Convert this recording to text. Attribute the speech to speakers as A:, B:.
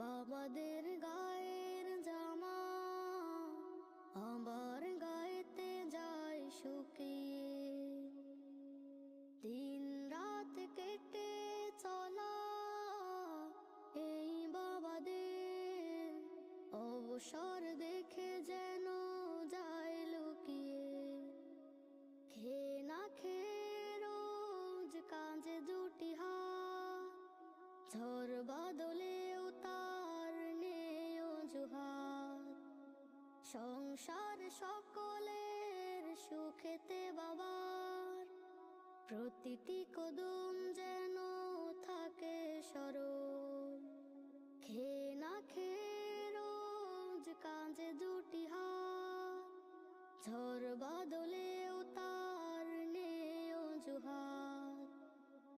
A: বাবাদের গায়ের জামা আবার গায়েতে যায় শুকিয়ে। দিন রাত কেটে চলা এই বাবাদের অবসর দেখে যেন যায় লুকিয়ে। খেয়ে না খেয়ে রোজ কাজে দুটি হাত, ঝড় বাদলেও তার নেই অজুহাত। সংসার সকলের সুখেতে বাবার প্রতিটি কদম